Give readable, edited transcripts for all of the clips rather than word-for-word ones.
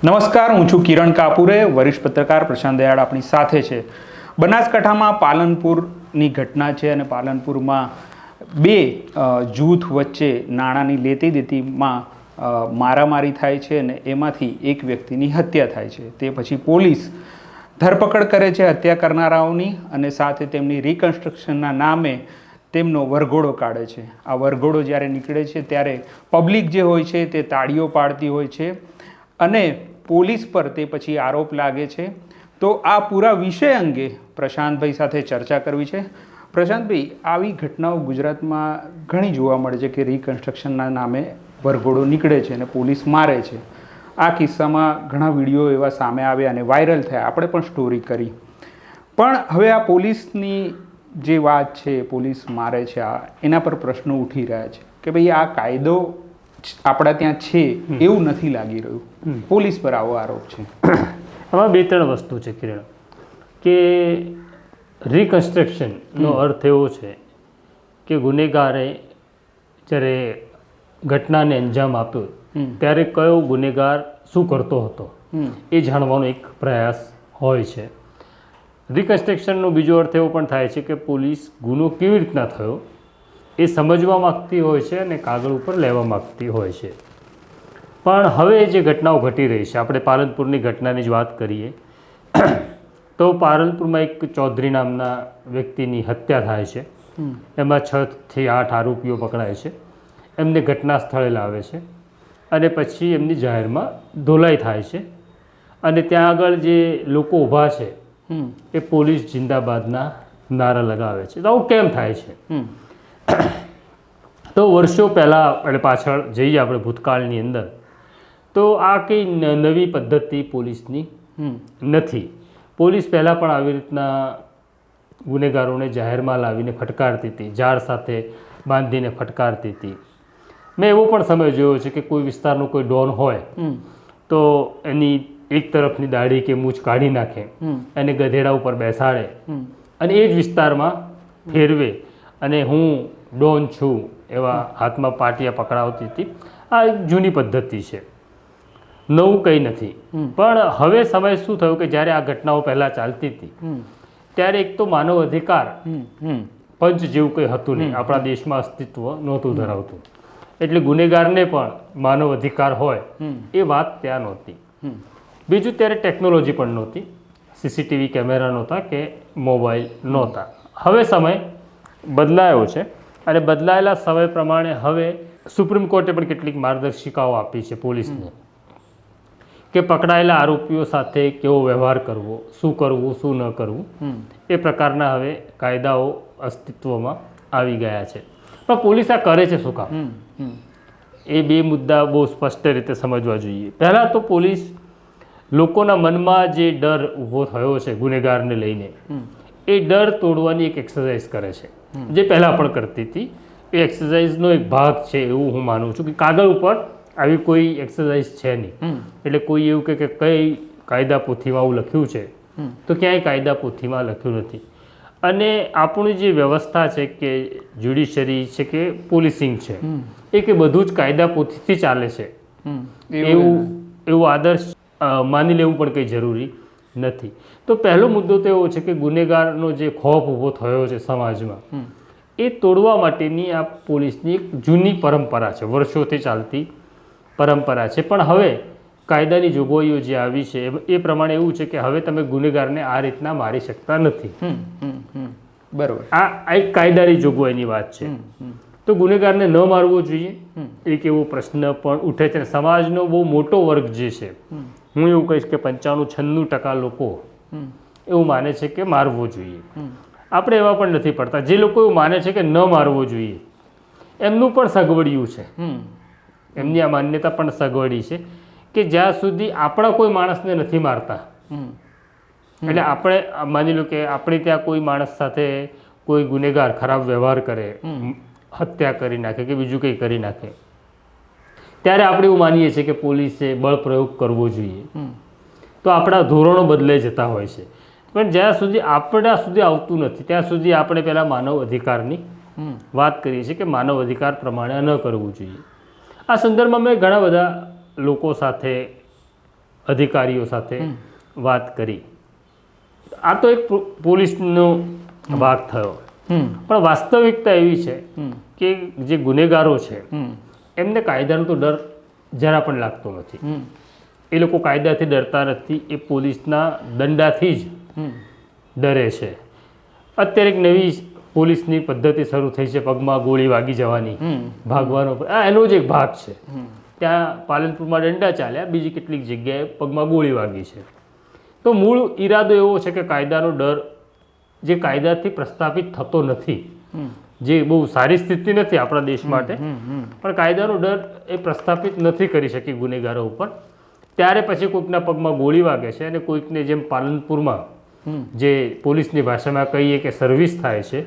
નમસ્કાર, હું છું કિરણ કાપુરે, વરિષ્ઠ પત્રકાર પ્રશાંત દયાળ આપણી સાથે છે. બનાસકાંઠામાં પાલનપુરની ઘટના છે અને પાલનપુરમાં બે જૂથ વચ્ચે નાણાંની લેતી દેતીમાં મારામારી થાય છે અને એમાંથી એક વ્યક્તિની હત્યા થાય છે. તે પછી પોલીસ ધરપકડ કરે છે હત્યા કરનારાઓની અને સાથે તેમની રિકન્સ્ટ્રક્શનના નામે તેમનો વરઘોડો કાઢે છે. આ વરઘોડો જ્યારે નીકળે છે ત્યારે પબ્લિક જે હોય છે તે તાળીઓ પાડતી હોય છે અને પોલીસ પર તે પછી આરોપ લાગે છે. તો આ પૂરા વિષય અંગે પ્રશાંતભાઈ સાથે ચર્ચા કરવી છે. પ્રશાંતભાઈ, આવી ઘટનાઓ ગુજરાતમાં ઘણી જોવા મળે છે કે રિકન્સ્ટ્રક્શનના નામે વરઘોડો નીકળે છે અને પોલીસ મારે છે. આ કિસ્સામાં ઘણા વિડીયો એવા સામે આવ્યા અને વાયરલ થયા, આપણે પણ સ્ટોરી કરી. પણ હવે આ પોલીસની જે વાત છે, પોલીસ મારે છે, એના પર પ્રશ્નો ઉઠી રહ્યા છે કે ભાઈ આ કાયદો આપણા ત્યાં છે એવું નથી લાગી રહ્યું. પોલીસ પર આવો આરોપ છે. આમાં બે ત્રણ વસ્તુ છે કિરણ, કે રિકન્સ્ટ્રક્શનનો અર્થ એવો છે કે ગુનેગારે જ્યારે ઘટનાને અંજામ આપ્યો ત્યારે કયો ગુનેગાર શું કરતો હતો એ જાણવાનો એક પ્રયાસ હોય છે. રિકન્સ્ટ્રક્શનનો બીજો અર્થ એવો પણ થાય છે કે પોલીસ ગુનો કેવી રીતના થયો એ સમજવા માગતી હોય છે અને કાગળ ઉપર લેવા માગતી હોય છે. પણ હવે જે ઘટનાઓ ઘટી રહી છે, આપણે પાલનપુરની ઘટનાની જ વાત કરીએ તો પાલનપુરમાં એક ચૌધરી નામના વ્યક્તિની હત્યા થાય છે. એમાં 6 થી 8 આરોપીઓ પકડાય છે. એમને ઘટના સ્થળે લાવે છે અને પછી એમની જાહેરમાં ધોલાઈ થાય છે અને ત્યાં આગળ જે લોકો ઊભા છે એ પોલીસ જિંદાબાદના નારા લગાવે છે. તો આવું કેમ થાય છે? તો વર્ષો પહેલાં એટલે પાછળ જઈએ આપણે ભૂતકાળની અંદર, તો આ કંઈ નવી પદ્ધતિ પોલીસની નથી. પોલીસ પહેલાં પણ આવી રીતના ગુનેગારોને જાહેરમાં લાવીને ફટકારતી હતી, ઝાડ સાથે બાંધીને ફટકારતી હતી. મેં એવો પણ સમય જોયો છે કે કોઈ વિસ્તારનો કોઈ ડોન હોય તો એની એક તરફની દાઢી કે મૂછ કાઢી નાખે અને ગધેડા ઉપર બેસાડે અને એ જ વિસ્તારમાં ફેરવે અને હું ડોન છું એવા હાથમાં પાટિયા પકડાવતી હતી. આ એક જૂની પદ્ધતિ છે, નવું કંઈ નથી. પણ હવે સમય શું થયો કે જ્યારે આ ઘટનાઓ પહેલાં ચાલતી હતી ત્યારે એક તો માનવ અધિકાર પંચ જેવું કંઈ હતું નહીં, આપણા દેશમાં અસ્તિત્વ નહોતું ધરાવતું. એટલે ગુનેગારને પણ માનવ અધિકાર હોય એ વાત ત્યાં નહોતી. બીજું, ત્યારે ટેકનોલોજી પણ નહોતી, સીસીટીવી કેમેરા નહોતા કે મોબાઈલ નહોતા. હવે સમય બદલાયો છે અને બદલાયેલા સમય પ્રમાણે હવે સુપ્રીમ કોર્ટે પણ કેટલીક માર્ગદર્શિકાઓ આપી છે પોલીસને કે પકડાયેલા આરોપીઓ સાથે કેવો વ્યવહાર કરવો, શું કરવું, શું ન કરવું, એ પ્રકારના હવે કાયદાઓ અસ્તિત્વમાં આવી ગયા છે. પણ પોલીસ આ કરે છે શું કામ? એ બે મુદ્દા બહુ સ્પષ્ટ રીતે સમજવા જોઈએ. પહેલાં તો પોલીસ લોકોના મનમાં જે ડર ઊભો થયો છે ગુનેગારને લઈને, એ ડર તોડવાની એક એક્સરસાઇઝ કરે છે, જે પહેલાં પણ કરતી હતી. એ એક્સરસાઇઝનો એક ભાગ છે એવું હું માનું છું કે કાગળ ઉપર આવી કોઈ એક્સરસાઇઝ છે નહીં. એટલે કોઈ એવું કે કઈ કાયદા પોથીમાં આવું લખ્યું છે, તો ક્યાંય કાયદા પોથીમાં લખ્યું નથી. અને આપણું જે વ્યવસ્થા છે કે જ્યુડિશરી છે કે પોલીસિંગ છે એ કે બધું જ કાયદા પોથીથી ચાલે છે એવું આદર્શ માની લેવું પણ કંઈ જરૂરી નથી. તો પહેલો મુદ્દો તો એવો છે કે ગુનેગારનો જે ખોફ ઊભો થયો છે સમાજમાં, એ તોડવા માટેની આ પોલીસની એક જૂની પરંપરા છે, વર્ષોથી ચાલતી પરંપરા છે. પણ હવે કાયદાની જોગવાઈઓ જે આવી છે એ પ્રમાણે એવું છે કે હવે તમે ગુનેગારને આ રીતના મારી શકતા નથી. બરોબર. આ એક કાયદાની જોગવાઈની વાત છે. તો ગુનેગારને ન મારવો જોઈએ એક એવો પ્રશ્ન પણ ઉઠે છે. સમાજનો બહુ મોટો વર્ગ જે છે, હું એવું કહીશ કે 95-96% લોકો એવું માને છે કે મારવો જોઈએ. આપણે એવા પણ નથી પડતા. જે લોકો એવું માને છે કે ન મારવો જોઈએ એમનું પણ સગવડિયું છે, એમની આ માન્યતા પણ સગવડી છે કે જ્યાં સુધી આપણા કોઈ માણસને નથી મારતા, એટલે આપણે માની લો કે આપણે ત્યાં કોઈ માણસ સાથે કોઈ ગુનેગાર ખરાબ વ્યવહાર કરે, હત્યા કરી નાખે કે બીજું કંઈ કરી નાખે, ત્યારે આપણે એવું માનીએ છીએ કે પોલીસે બળ પ્રયોગ કરવો જોઈએ. તો આપણા ધોરણો બદલાઈ જતા હોય છે. પણ જ્યાં સુધી આપણા સુધી આવતું નથી ત્યાં સુધી આપણે પહેલાં માનવ અધિકારની વાત કરીએ છીએ કે માનવ અધિકાર પ્રમાણે ન કરવું જોઈએ. આ સંદર્ભમાં મેં ઘણા બધા લોકો સાથે અધિકારીઓ સાથે વાત કરી. આ તો એક પોલીસનો ભાગ થયો, પણ વાસ્તવિકતા એવી છે કે જે ગુનેગારો છે એમને કાયદાનો તો ડર જરા પણ લાગતો નથી. એ લોકો કાયદાથી ડરતા નથી, એ પોલીસના દંડાથી જ ડરે છે. અત્યારે એક નવી પોલીસની પદ્ધતિ શરૂ થઈ છે, પગમાં ગોળી વાગી જવાની, ભાગવાનો. આ એનો જ એક ભાગ છે. ત્યાં પાલનપુરમાં દંડા ચાલ્યા, બીજી કેટલીક જગ્યાએ પગમાં ગોળી વાગી છે. તો મૂળ ઈરાદો એવો છે કે કાયદાનો ડર જે કાયદાથી પ્રસ્થાપિત થતો નથી, જે બહુ સારી સ્થિતિ નથી આપણા દેશ માટે, પણ કાયદાનો ડર એ પ્રસ્થાપિત નથી કરી શકી ગુનેગારો ઉપર. ત્યારે પછી કોઈકના પગમાં ગોળી વાગે છે અને કોઈકને જેમ પાલનપુરમાં જે પોલીસની ભાષામાં કહીએ કે સર્વિસ થાય છે,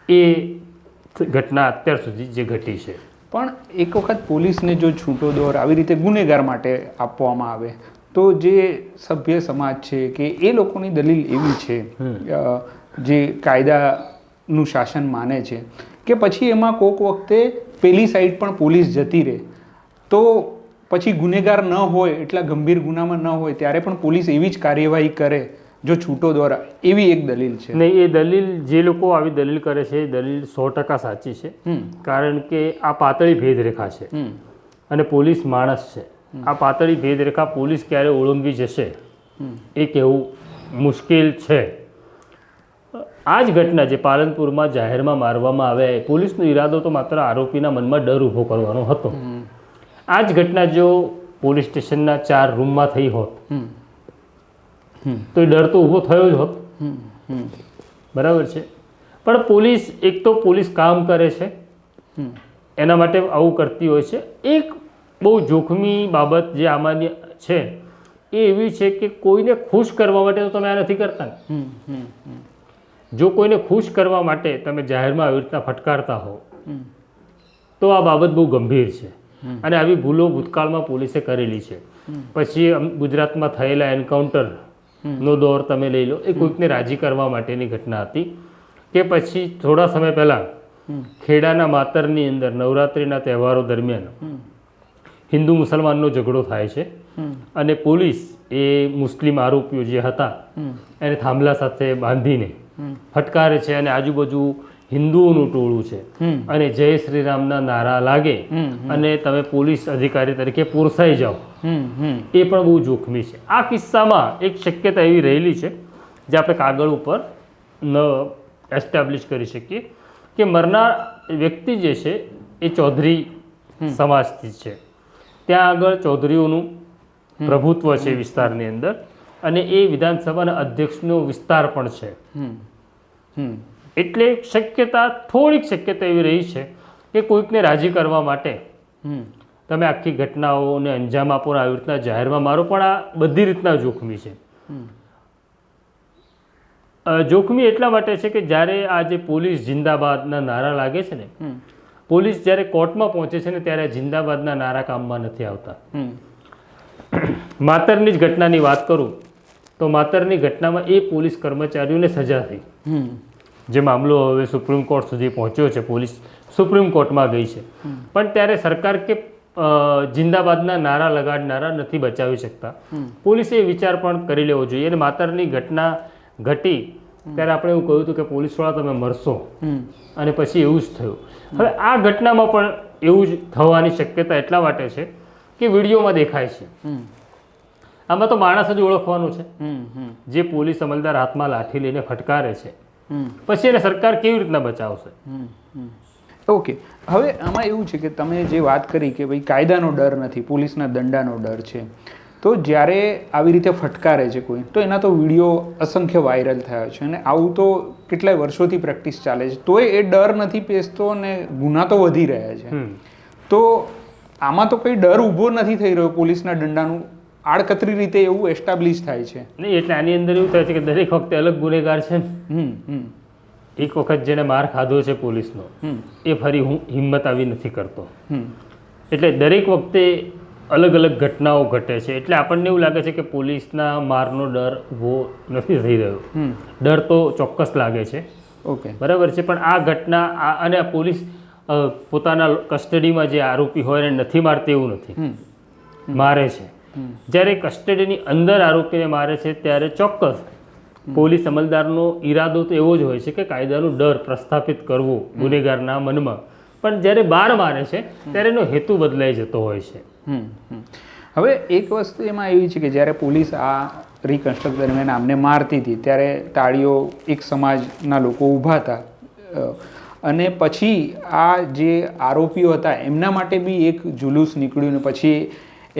એ ઘટના અત્યાર સુધી જે ઘટી છે. પણ એક વખત પોલીસને જો છૂટો દોર આવી રીતે ગુનેગાર માટે આપવામાં આવે તો જે સભ્ય સમાજ છે કે એ લોકોની દલીલ એવી છે, જે કાયદાનું શાસન માને છે, કે પછી એમાં કોઈક વખતે પેલી સાઈડ પણ પોલીસ જતી રહે તો પછી ગુનેગાર ન હોય, એટલા ગંભીર ગુનામાં ન હોય ત્યારે પણ પોલીસ એવી જ કાર્યવાહી કરે જો છૂટો દોર, એવી એક દલીલ છે. નહીં, એ દલીલ જે લોકો આવી દલીલ કરે છે એ દલીલ 100% સાચી છે. કારણ કે આ પાતળી ભેદરેખા છે અને પોલીસ માણસ છે. આ પાતળી ભેદરેખા પોલીસ ક્યારે ઓળંગી જશે એ કહેવું મુશ્કેલ છે. આ જ ઘટના જે પાલનપુરમાં જાહેરમાં મારવામાં આવ્યા, પોલીસનો ઈરાદો તો માત્ર આરોપીના મનમાં ડર ઊભો કરવાનો હતો. આ જ ઘટના જો પોલીસ સ્ટેશનના 4 રૂમમાં થઈ હોત તો એ ડર તો ઊભો થયો જ હોત. બરાબર છે. પણ પોલીસ, એક તો પોલીસ કામ કરે છે, એના માટે આવું કરતી હોય છે. એક બહુ જોખમી બાબત જે આમાં છે એ એવી છે કે કોઈને ખુશ કરવા માટે તો તમે આ નથી કરતા ને. જો કોઈને ખુશ કરવા માટે તમે જાહેરમાં આવી રીતના ફટકારતા હો તો આ બાબત બહુ ગંભીર છે. અને આવી ભૂલો ભૂતકાળમાં પોલીસે કરેલી છે. પછી ગુજરાતમાં થયેલા એન્કાઉન્ટરનો દોર તમે લઈ લો, એ કોઈકને રાજી કરવા માટેની ઘટના હતી. કે પછી થોડા સમય પહેલાં ખેડાના માતરની અંદર નવરાત્રિના તહેવારો દરમિયાન હિન્દુ મુસલમાનનો ઝઘડો થાય છે અને પોલીસ એ મુસ્લિમ આરોપીઓ જે હતા એને થાંભલા સાથે બાંધીને ફટકારે છે અને આજુબાજુ હિન્દુઓનું ટોળું છે અને જય શ્રી રામના નારા લાગે અને તમે પોલીસ અધિકારી તરીકે પોરસાઈ જાઓ, એ પણ બહુ જોખમી છે. આ કિસ્સામાં એક શક્યતા એવી રહેલી છે જે આપણે કાગળ ઉપર ન એસ્ટાબ્લિશ કરી શકીએ કે મરનાર વ્યક્તિ જે છે એ ચૌધરી સમાજથી છે. ત્યાં આગળ ચૌધરીઓનું પ્રભુત્વ છે વિસ્તારની અંદર અને એ વિધાનસભાના અધ્યક્ષનો વિસ્તાર પણ છે. એટલે શક્યતા, થોડીક શક્યતા એવી રહી છે કે કોઈકને રાજી કરવા માટે તમે આખી ઘટનાઓને અંજામ આપો, આવી રીતના જાહેરમાં મારો. પણ આ બધી રીતના જોખમી છે. જોખમી એટલા માટે છે કે જ્યારે આ જે પોલીસ જિંદાબાદના નારા લાગે છે ને, પોલીસ જ્યારે કોર્ટમાં પહોંચે છે ને ત્યારે જિંદાબાદના નારા કામમાં નથી આવતા. માતરની જ ઘટનાની વાત કરું તો માતરની ઘટનામાં એ પોલીસ કર્મચારીઓને સજા થઈ. જે મામલો હવે સુપ્રીમ કોર્ટ સુધી પહોંચ્યો છે, પોલીસ સુપ્રીમ કોર્ટમાં ગઈ છે, પણ ત્યારે સરકાર કે જિંદાબાદના નારા લગાડનારા નથી બચાવી શકતા. પોલીસે એ વિચાર પણ કરી લેવો જોઈએ. અને માતરની ઘટના ઘટી ત્યારે આપણે એવું કહ્યું હતું કે પોલીસવાળા તમે મરશો, અને પછી એવું જ થયું. હવે આ ઘટનામાં પણ એવું જ થવાની શક્યતા એટલા માટે છે કે વિડીયોમાં દેખાય છે. આમાં તો માણસ જ ઓળખવાનું છે. જે પોલીસ અમલદાર હાથમાં લાઠી લઈને ફટકારે છે, પછી એને સરકાર કેવી રીતના બચાવશે? ઓકે, હવે આમાં એવું છે કે તમે જે વાત કરી કે ભાઈ કાયદાનો ડર નથી, પોલીસના દંડાનો ડર છે, તો જ્યારે આવી રીતે ફટકારે છે કોઈ, તો એના તો વિડીયો અસંખ્ય વાયરલ થયા છે અને આવું તો કેટલાય વર્ષોથી પ્રેક્ટિસ ચાલે છે, તોય એ ડર નથી પેસતો અને ગુના તો વધી રહ્યા છે. તો આમાં તો કંઈ ડર ઊભો નથી થઈ રહ્યો પોલીસના દંડાનું, આડકતરી રીતે એવું એસ્ટાબ્લિશ થાય છે. નહીં, એટલે આની અંદર એવું થાય છે કે દરેક વખતે અલગ ગુનેગાર છે ને. એક વખત જેને માર ખાધો છે પોલીસનો, એ ફરી હિંમત આવી નથી કરતો. એટલે દરેક વખતે અલગ અલગ ઘટનાઓ ઘટે છે. એટલે આપણને એવું લાગે છે કે પોલીસના મારનો ડર ઊભો નથી થઈ રહ્યો. ડર તો ચોક્કસ લાગે છે. ઓકે, બરાબર છે. પણ આ ઘટના અને આ પોલીસ પોતાના કસ્ટડીમાં જે આરોપી હોય એને નથી મારતી એવું નથી, મારે છે. જ્યારે કસ્ટડીની અંદર આરોપીને મારે છે ત્યારે ચોક્કસ પોલીસ અમલદારનો ઈરાદો તો એવો જ હોય છે કે કાયદાનું ડર પ્રસ્થાપિત કરવું ગુનેગારના મનમાં, પણ જ્યારે બહાર મારે છે ત્યારે એનો હેતુ બદલાઈ જતો હોય છે. હવે એક વસ્તુ એમાં એવી છે કે જ્યારે પોલીસ આ રિકન્સ્ટ્રક્ટ દરમિયાન આમને મારતી હતી ત્યારે તાળીઓ એક સમાજના લોકો ઊભા હતા, અને પછી આ જે આરોપીઓ હતા એમના માટે બી એક જુલુસ નીકળ્યું ને પછી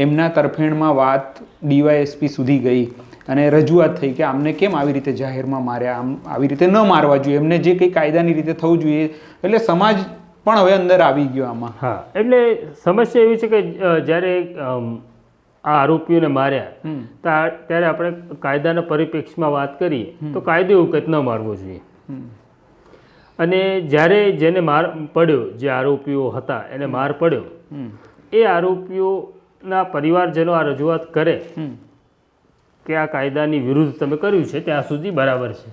એમના તરફેણમાં વાત DYSP સુધી ગઈ અને રજૂઆત થઈ કે આમને કેમ આવી રીતે જાહેરમાં માર્યા, આમ આવી રીતે ન મારવા જોઈએ, એમને જે કંઈ કાયદાની રીતે થવું જોઈએ. એટલે સમાજ પણ હવે અંદર આવી ગયો આમાં. હા, એટલે સમસ્યા એવી છે કે જ્યારે આ આરોપીઓને માર્યા ત્યારે આપણે કાયદાના પરિપ્રેક્ષમાં વાત કરીએ તો કાયદો એવું કંઈ ન મારવો જોઈએ. અને જ્યારે જેને માર પડ્યો, જે આરોપીઓ હતા એને માર પડ્યો, એ આરોપીઓના પરિવારજનો આ રજૂઆત કરે કે આ કાયદાની વિરુદ્ધ તમે કર્યું છે ત્યાં સુધી બરાબર છે,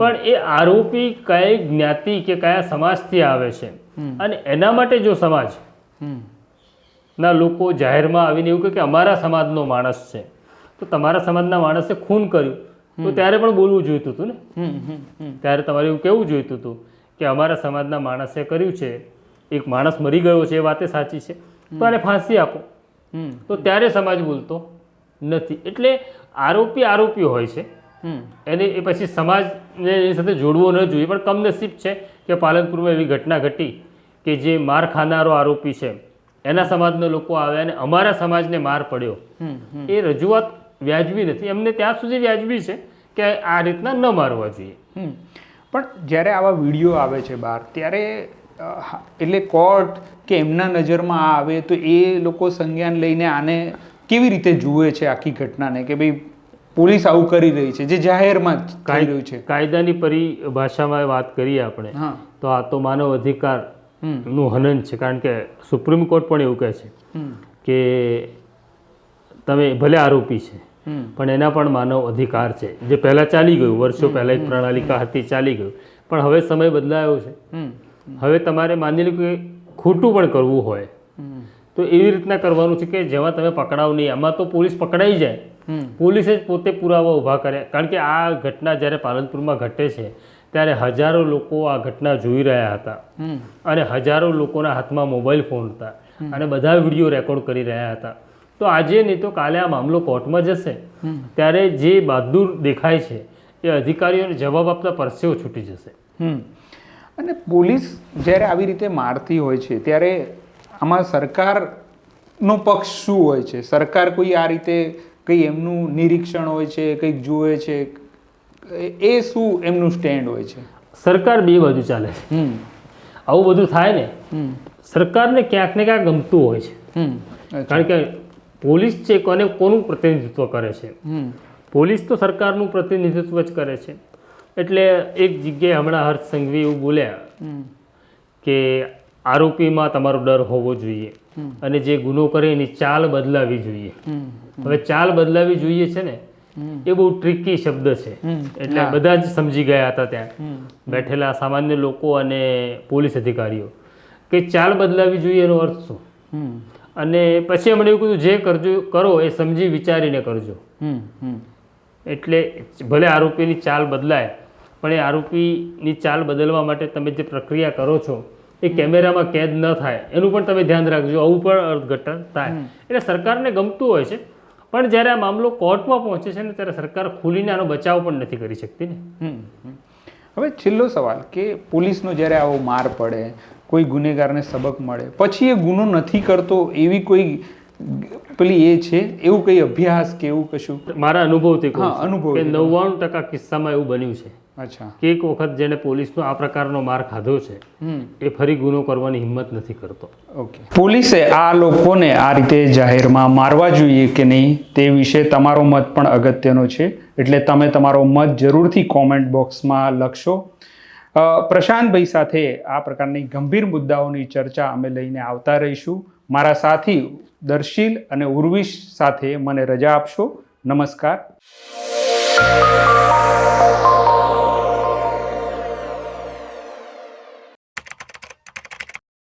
પણ એ આરોપી કઈ જ્ઞાતિ કે કયા સમાજથી આવે છે અને એના માટે જો સમાજ ના લોકો જાહેરમાં આવીને એવું કહે કે અમારા સમાજનો માણસ છે, તો તમારા સમાજના માણસે ખૂન કર્યું તો ત્યારે પણ બોલવું જોઈતું હતું ને. ત્યારે તમારે એવું કહેવું જોઈતું હતું કે અમારા સમાજના માણસે કર્યું છે, એક માણસ મરી ગયો છે એ વાતે સાચી છે, તો આને ફાંસી આપો. તો ત્યારે સમાજ બોલતો નથી. એટલે આરોપી હોય છે, એને એ પછી સમાજને એની સાથે જોડવો ન જોઈએ. પણ કમનસીબ છે કે પાલનપુરમાં એવી ઘટના ઘટી કે જે માર ખાનારો આરોપી છે એના સમાજના લોકો આવ્યા અને અમારા સમાજને માર પડ્યો. એ રજૂઆત વ્યાજબી નથી. એમને ત્યાં સુધી વ્યાજબી છે કે આ રીતના ન મારવા જોઈએ. પણ જ્યારે આવા વિડીયો આવે છે બહાર ત્યારે એટલે કોર્ટ કે એમના નજરમાં આ આવે તો એ લોકો સંજ્ઞાન લઈને આને કેવી રીતે જુએ છે આખી ઘટનાને કે ભાઈ પોલીસ આવું કરી રહી છે જે જાહેરમાં થઈ રહ્યું છે. કાયદાની પરિભાષામાં વાત કરીએ આપણે તો આ તો માનવ અધિકાર નું હનન છે. કારણ કે સુપ્રીમ કોર્ટ પણ એવું કહે છે કે તમે ભલે આરોપી છે પણ એના પણ માનવ અધિકાર છે, જે પહેલાં ચાલી ગયું, વર્ષો પહેલાં એક પ્રણાલિકા હતી, ચાલી ગયું. પણ હવે સમય બદલાયો છે. હવે તમારે માની લો કે ખોટું પણ કરવું હોય તો એવી રીતના કરવાનું છે કે જેમાં તમે પકડાવ નહીં. આમાં તો પોલીસ પકડાઈ જાય, પોલીસે જ પોતે પુરાવા ઊભા કરે. કારણ કે આ ઘટના જ્યારે પાલનપુરમાં ઘટે છે ત્યારે હજારો લોકો આ ઘટના જોઈ રહ્યા હતા અને હજારો લોકોના હાથમાં મોબાઈલ ફોન હતા અને બધા વિડીયો રેકોર્ડ કરી રહ્યા હતા. તો આજે નહીં તો કાલે આ મામલો કોર્ટમાં જશે ત્યારે જે બહાદુર દેખાય છે એ અધિકારીઓને જવાબ આપતા પરસેવો છૂટી જશે. અને પોલીસ જ્યારે આવી રીતે મારતી હોય છે ત્યારે આમાં સરકારનો પક્ષ શું હોય છે? સરકાર કોઈ આ રીતે કંઈ એમનું નિરીક્ષણ હોય છે, કંઈક જુએ છે, એ શું એમનું સ્ટેન્ડ હોય છે? સરકાર બે બાજુ ચાલે છે. આવું બધું થાય ને સરકારને ક્યાંક ને ક્યાંક ગમતું હોય છે. કારણ કે પોલીસ છે કોનું પ્રતિનિધિત્વ કરે છે? પોલીસ તો સરકારનું પ્રતિનિધિત્વ જ કરે છે. એટલે એક જગ્યાએ હમણાં હર્ષ સંઘવી એવું બોલ્યા કે આરોપીમાં તમારો ડર હોવો જોઈએ અને જે ગુનો કરે એની ચાલ બદલાવી જોઈએ. હવે ચાલ બદલાવી જોઈએ છે ને એ બહુ ટ્રિકી શબ્દ છે. એટલે બધા જ સમજી ગયા હતા ત્યાં બેઠેલા સામાન્ય લોકો અને પોલીસ અધિકારીઓ કે ચાલ બદલાવી જોઈએ એનો અર્થ શું. અને પછી એમણે એવું કીધું જે કરજો કરો એ સમજી વિચારીને કરજો. એટલે ભલે આરોપીની ચાલ બદલાય પણ એ આરોપીની ચાલ બદલવા માટે તમે જે પ્રક્રિયા કરો છો એ કેમેરામાં કેદ ન થાય એનું પણ તમે ધ્યાન રાખજો. આવું પણ અર્થઘટન થાય. એટલે સરકારને ગમતું હોય છે પણ જ્યારે આ મામલો કોર્ટમાં પહોંચે છે ને ત્યારે સરકાર ખુલીને આનો બચાવ પણ નથી કરી શકતી ને. હવે છેલ્લો સવાલ કે પોલીસનો જ્યારે આવો માર પડે, કોઈ ગુનેગારને સબક મળે, પછી એ ગુનો નથી કરતો એવી કોઈ પેલી એ છે એવું કંઈ અભ્યાસ કે એવું કશું? મારા અનુભવથી કહું અનુભવ કે 99% કિસ્સામાં એવું બન્યું છે. અચ્છા. કે એક વખત જેને પોલીસનો આ પ્રકારનો માર ખાધો છે એ ફરી ગુનો કરવાની હિંમત નથી કરતો. ઓકે. પોલીસે આ લોકોને આ રીતે જાહેરમાં મારવા જોઈએ કે નહીં તે વિશે તમારો મત પણ અગત્યનો છે. એટલે તમે તમારો મત જરૂરથી કોમેન્ટ બોક્સમાં લખશો. પ્રશાંતભાઈ સાથે આ પ્રકારની ગંભીર મુદ્દાઓની ચર્ચા અમે લઈને આવતા રહીશું. મારા સાથી દર્શીલ અને ઉર્વિશ સાથે મને રજા આપશો. નમસ્કાર.